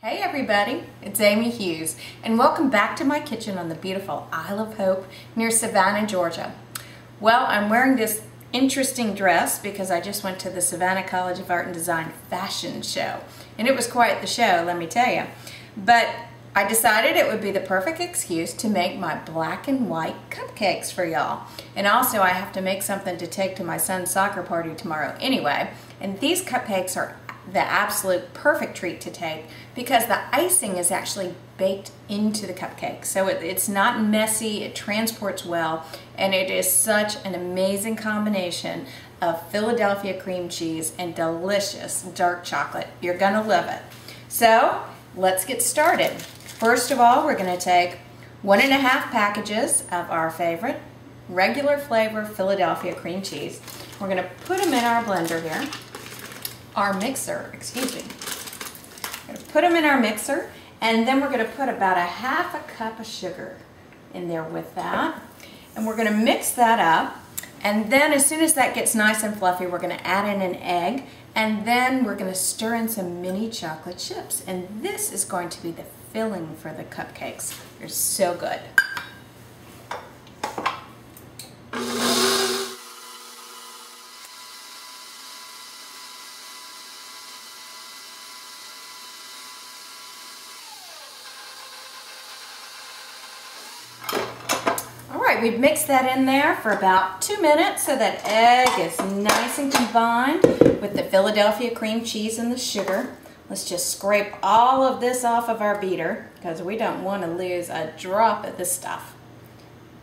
Hey everybody, it's Amy Hughes, and welcome back to my kitchen on the beautiful Isle of Hope near Savannah, Georgia. Well, I'm wearing this interesting dress because I just went to the Savannah College of Art and Design fashion show, and it was quite the show, let me tell you. But I decided it would be the perfect excuse to make my black and white cupcakes for y'all. And also I have to make something to take to my son's soccer party tomorrow anyway, and these cupcakes are the absolute perfect treat to take because the icing is actually baked into the cupcake. So it's not messy, it transports well, and it is such an amazing combination of Philadelphia cream cheese and delicious dark chocolate. You're gonna love it. So let's get started. First of all, we're gonna take 1.5 packages of our favorite regular flavor Philadelphia cream cheese. We're gonna put them in our blender here. Our mixer, excuse me. We're going to put them in our mixer, and then we're going to put about 1/2 cup of sugar in there with that. And we're going to mix that up, and then as soon as that gets nice and fluffy, we're going to add in an egg, and then we're going to stir in some mini chocolate chips. And this is going to be the filling for the cupcakes. They're so good. We've mixed that in there for about 2 minutes so that egg is nice and combined with the Philadelphia cream cheese and the sugar. Let's just scrape all of this off of our beater because we don't want to lose a drop of this stuff.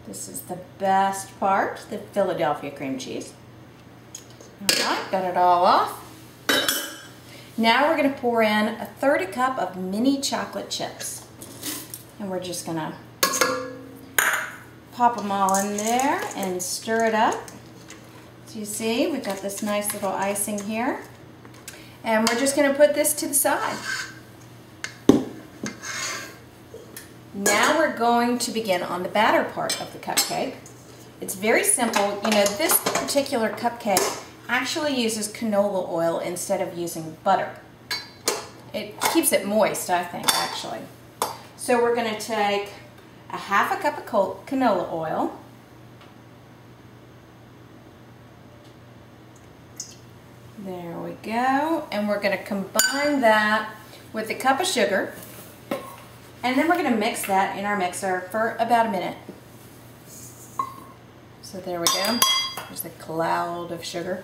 This is the best part, the Philadelphia cream cheese. Alright, got it all off. Now we're going to pour in a 1/3 cup of mini chocolate chips. And we're just going to pop them all in there and stir it up. So you see, we've got this nice little icing here. And we're just going to put this to the side. Now we're going to begin on the batter part of the cupcake. It's very simple. You know, this particular cupcake actually uses canola oil instead of using butter. It keeps it moist, I think, actually. So we're going to take 1/2 cup of canola oil. There we go. And we're going to combine that with a cup of sugar. And then we're going to mix that in our mixer for about 1 minute. So there we go. There's a cloud of sugar.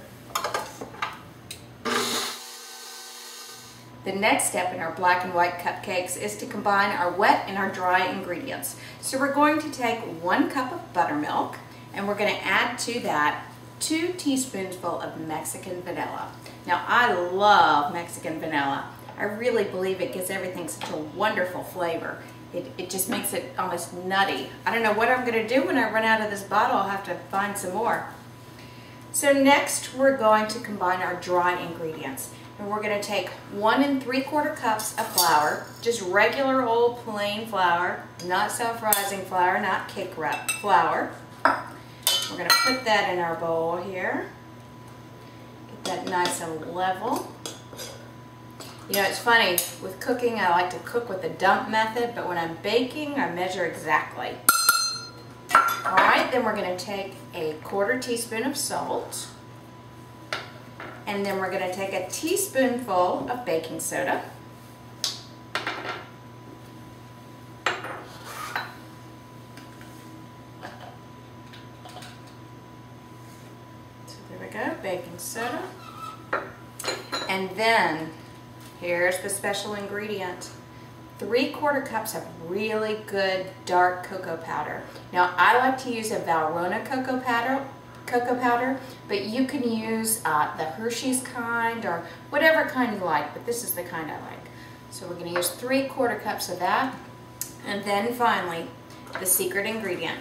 The next step in our black and white cupcakes is to combine our wet and our dry ingredients. So we're going to take 1 cup of buttermilk, and we're going to add to that 2 teaspoonsful of Mexican vanilla. Now I love Mexican vanilla. I really believe it gives everything such a wonderful flavor. It just makes it almost nutty. I don't know what I'm going to do when I run out of this bottle. I'll have to find some more. So next we're going to combine our dry ingredients. And we're going to take 1 3/4 cups of flour, just regular old plain flour, not self-rising flour, not cake wrap flour. We're going to put that in our bowl here. Get that nice and level. You know, it's funny, with cooking I like to cook with the dump method, but when I'm baking I measure exactly. Alright, then we're going to take a 1/4 teaspoon of salt. And then we're going to take a teaspoonful of baking soda. So there we go, baking soda. And then, here's the special ingredient. 3/4 cups of really good dark cocoa powder. Now I like to use a valrhona cocoa powder, but you can use the Hershey's kind or whatever kind you like, but this is the kind I like. So we're going to use 3/4 cups of that. And then finally, the secret ingredient,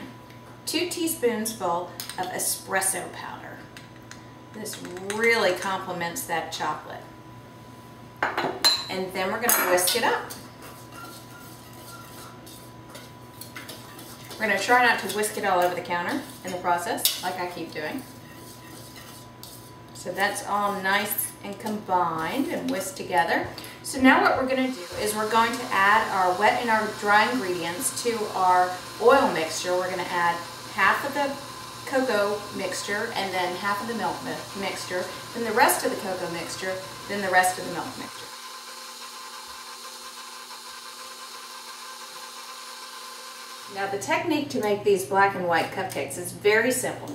2 teaspoonsful of espresso powder. This really complements that chocolate. And then we're going to whisk it up. We're going to try not to whisk it all over the counter in the process, like I keep doing. So that's all nice and combined and whisked together. So now what we're going to do is we're going to add our wet and our dry ingredients to our oil mixture. We're going to add half of the cocoa mixture and then half of the milk mixture, then the rest of the cocoa mixture, then the rest of the milk mixture. Now the technique to make these black and white cupcakes is very simple.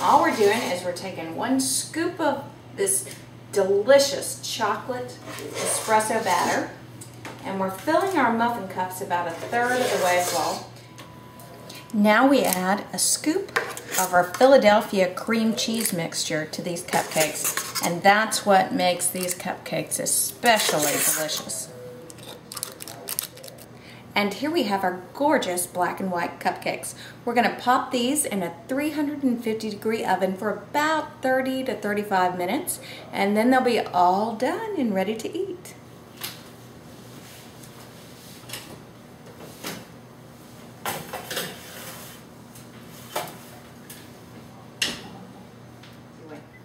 All we're doing is we're taking 1 scoop of this delicious chocolate espresso batter, and we're filling our muffin cups about 1/3 of the way full. Now we add a scoop of our Philadelphia cream cheese mixture to these cupcakes, and that's what makes these cupcakes especially delicious. And here we have our gorgeous black and white cupcakes. We're going to pop these in a 350-degree oven for about 30 to 35 minutes, and then they'll be all done and ready to eat.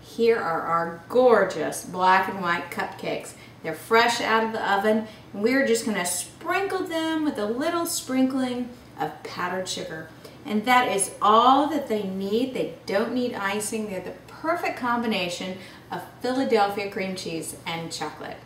Here are our gorgeous black and white cupcakes. They're fresh out of the oven, and we're just going to sprinkle them with a little sprinkling of powdered sugar. And that is all that they need. They don't need icing. They're the perfect combination of Philadelphia cream cheese and chocolate.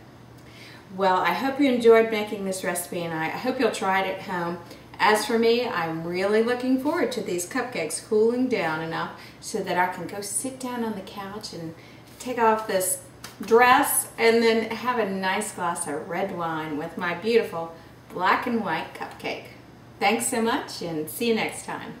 Well, I hope you enjoyed making this recipe, and I hope you'll try it at home. As for me, I'm really looking forward to these cupcakes cooling down enough so that I can go sit down on the couch and take off this dress and then have a nice glass of red wine with my beautiful black and white cupcake. Thanks so much, and see you next time.